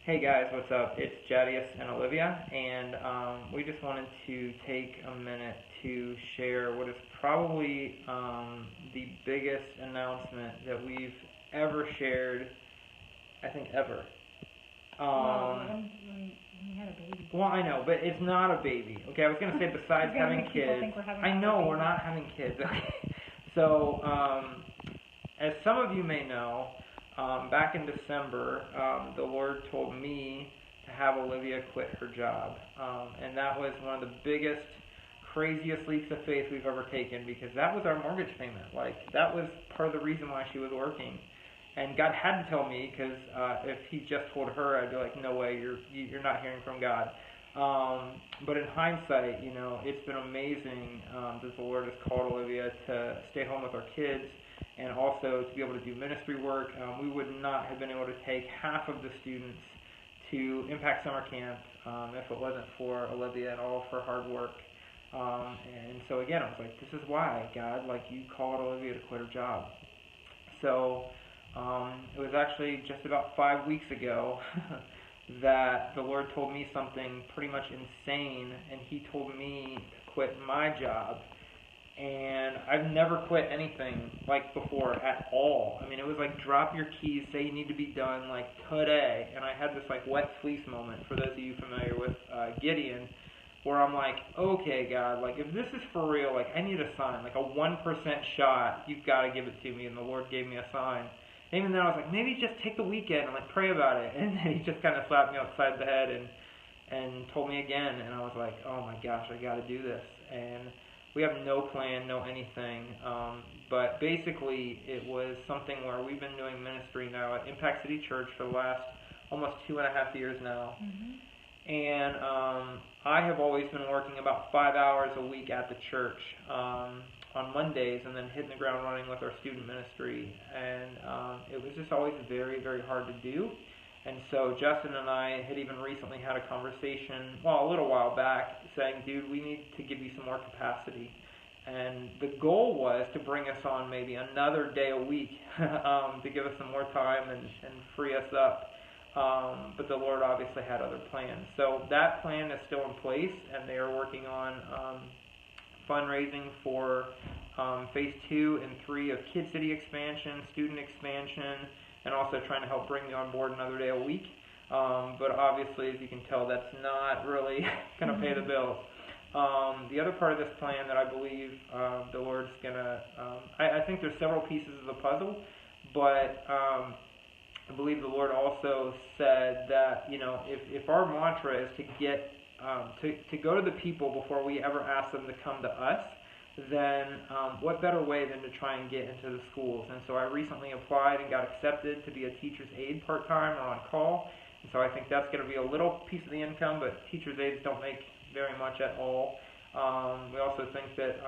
Hey guys, what's up? It's Jadius and Olivia, and we just wanted to take a minute to share what is probably the biggest announcement that we've ever shared, I think ever. Well, Um, we had a baby. well, I know, but it's not a baby. Okay, I was gonna say besides You're gonna having make people kids, think we're having I another know we're baby. not having kids. Okay, so as some of you may know, back in December, the Lord told me to have Olivia quit her job. And that was one of the biggest, craziest leaps of faith we've ever taken because that was our mortgage payment. Like, that was part of the reason why she was working. And God had to tell me because if He just told her, I'd be like, no way, you're not hearing from God. But in hindsight, it's been amazing that the Lord has called Olivia to stay home with our kids and also to be able to do ministry work. We would not have been able to take half of the students to Impact Summer Camp if it wasn't for Olivia and all of her hard work. And so again, I was like, this is why, God, like you called Olivia to quit her job. So it was actually just about 5 weeks ago that the Lord told me something pretty much insane, and He told me to quit my job. And I've never quit anything like before at all. I mean, it was like drop your keys, say you need to be done like today. And I had this like wet fleece moment for those of you familiar with Gideon, where I'm like, okay, God, like if this is for real, like I need a sign, like a 1% shot. You've got to give it to me. And the Lord gave me a sign. And even then, I was like, maybe just take the weekend and like pray about it. And then He just kind of slapped me upside the head and told me again. And I was like, oh my gosh, I got to do this. And we have no plan, no anything. But basically, it was something where we've been doing ministry now at Impact City Church for the last almost 2.5 years now. And I have always been working about 5 hours a week at the church on Mondays and then hitting the ground running with our student ministry. And it was just always very, very hard to do. And so Justin and I had even recently had a conversation, well, a little while back, saying, dude, we need to give you some more capacity. And the goal was to bring us on maybe another day a week to give us some more time and free us up. But the Lord obviously had other plans. So that plan is still in place, and they are working on fundraising for phase 2 and 3 of Kid City expansion, student expansion, and also trying to help bring me on board another day a week. But obviously, as you can tell, that's not really going to pay the bills. The other part of this plan that I believe the Lord's going to, I think there's several pieces of the puzzle, but I believe the Lord also said that, if our mantra is to get, to go to the people before we ever ask them to come to us, then what better way than to try and get into the schools? And so I recently applied and got accepted to be a teacher's aide part-time or on call. And so I think that's going to be a little piece of the income, but teacher's aides don't make very much at all. We also think that,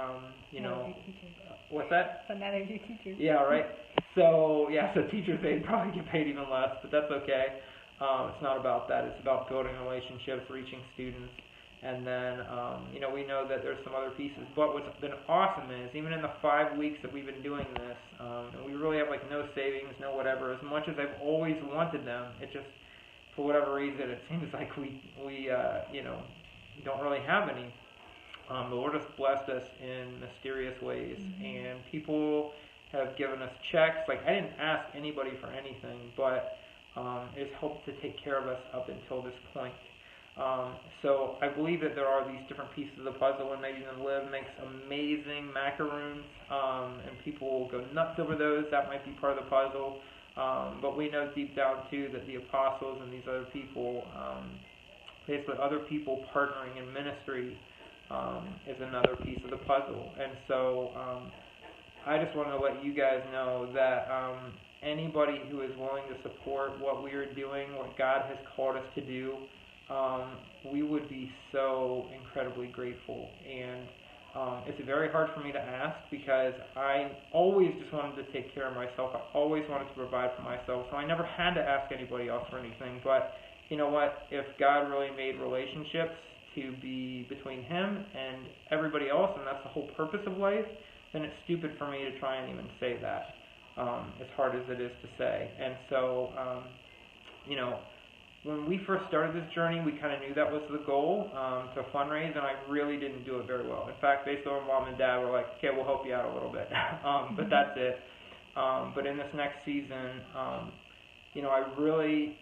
what's that? So now they're your teachers. Yeah, right. So teachers, they probably get paid even less, but that's okay. It's not about that. It's about building relationships, reaching students. And then, we know that there's some other pieces. But what's been awesome is, even in the 5 weeks that we've been doing this, and we really have like no savings, no whatever, as much as I've always wanted them, it just, for whatever reason, it seems like we don't really have any. The Lord has blessed us in mysterious ways, and people have given us checks. Like, I didn't ask anybody for anything, but it's helped to take care of us up until this point. So I believe that there are these different pieces of the puzzle, and maybe even Liv makes amazing macaroons, and people will go nuts over those. That might be part of the puzzle. But we know deep down, too, that the apostles and these other people, basically other people partnering in ministry, is another piece of the puzzle. And so I just wanted to let you guys know that anybody who is willing to support what we are doing, what God has called us to do, we would be so incredibly grateful. And it's very hard for me to ask because I always just wanted to take care of myself. I always wanted to provide for myself, so I never had to ask anybody else for anything. But you know what? If God really made relationships to be between Him and everybody else, and that's the whole purpose of life, then it's stupid for me to try and even say that, as hard as it is to say. And so, when we first started this journey, we kind of knew that was the goal, to fundraise, and I really didn't do it very well. In fact, basically, my mom and dad were like, okay, we'll help you out a little bit, but that's it. But in this next season, I really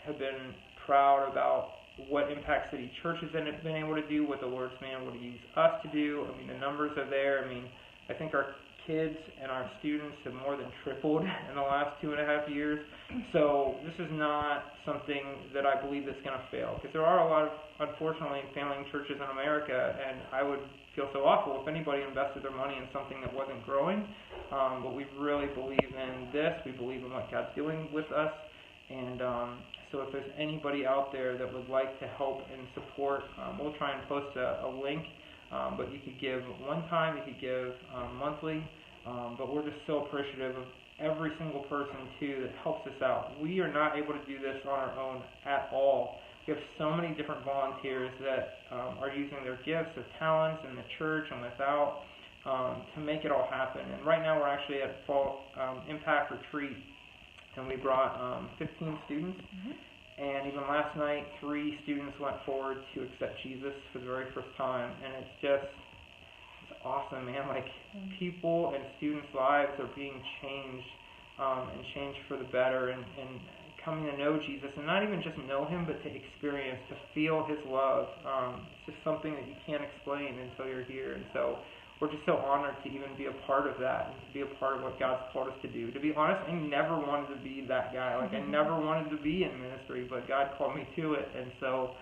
have been proud about what Impact City Church has been able to do, what the Lord's been able to use us to do. I mean, the numbers are there. I mean, I think our kids and our students have more than tripled in the last 2.5 years. So this is not something that I believe that's going to fail, because there are a lot of, unfortunately, failing churches in America, and I would feel so awful if anybody invested their money in something that wasn't growing. But we really believe in this. We believe in what God's doing with us. And so if there's anybody out there that would like to help and support, we'll try and post a link. But you could give one time, you could give monthly. But we're just so appreciative of every single person, too, that helps us out. We are not able to do this on our own at all. We have so many different volunteers that are using their gifts, their talents in the church and without, to make it all happen. And right now we're actually at Fall Impact Retreat, and we brought 15 students. Mm-hmm. And even last night, 3 students went forward to accept Jesus for the very first time. And it's awesome, man. Like, people and students' lives are being changed, and changed for the better, and coming to know Jesus, and not even just know Him, but to experience, to feel His love. It's just something that you can't explain until you're here. And so we're just so honored to even be a part of that, and to be a part of what God's called us to do. To be honest, I never wanted to be that guy. Like, I never wanted to be in ministry, but God called me to it. And so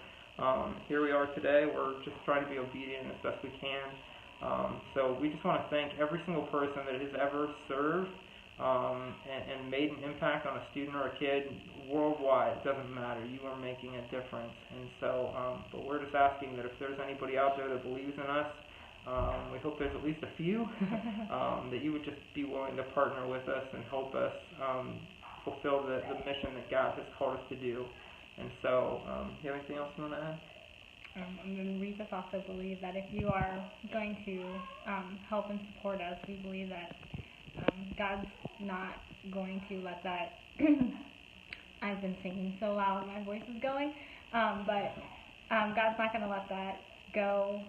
here we are today. We're just trying to be obedient as best we can. So we just want to thank every single person that has ever served and made an impact on a student or a kid worldwide. It doesn't matter. You are making a difference. And so, but we're just asking that if there's anybody out there that believes in us, we hope there's at least a few, that you would just be willing to partner with us and help us fulfill the mission that God has called us to do. And so, you have anything else you want to add? And we just also believe that if you are going to help and support us, we believe that God's not going to let that. I've been singing so loud, my voice is going, but God's not going to let that go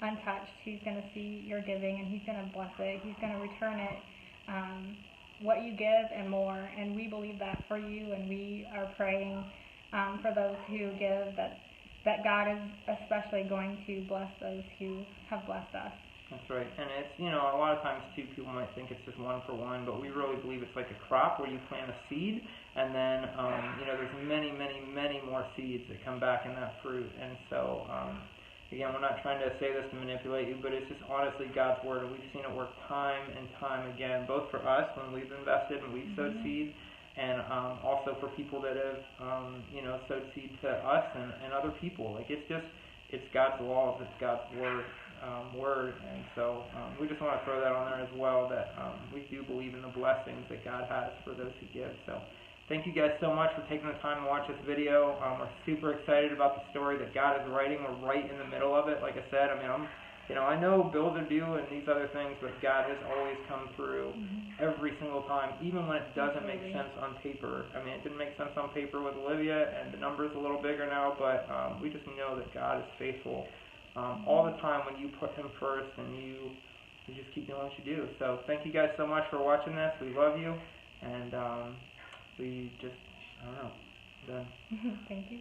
untouched. He's going to see your giving, and He's going to bless it. He's going to return it, what you give and more. And we believe that for you, and we are praying for those who give, that God is especially going to bless those who have blessed us. That's right. And it's, a lot of times, too, people might think it's just one for one, but we really believe it's like a crop where you plant a seed, and then, there's many, many, many more seeds that come back in that fruit. And so, again, we're not trying to say this to manipulate you, but it's just honestly God's Word, and we've seen it work time and time again, both for us when we've invested and we've sowed seed, and also for people that have, sowed seed to us and other people. Like, it's God's laws, it's God's Word, and so we just want to throw that on there as well, that we do believe in the blessings that God has for those who give. So thank you guys so much for taking the time to watch this video. We're super excited about the story that God is writing. We're right in the middle of it. Like I said, I know bills are due and these other things, but God has always come through every single time, even when it doesn't make sense on paper. It didn't make sense on paper with Olivia, and the number's a little bigger now, but we just know that God is faithful all the time when you put Him first, and you just keep doing what you do. So thank you guys so much for watching this. We love you, and we just, I don't know, done. Thank you.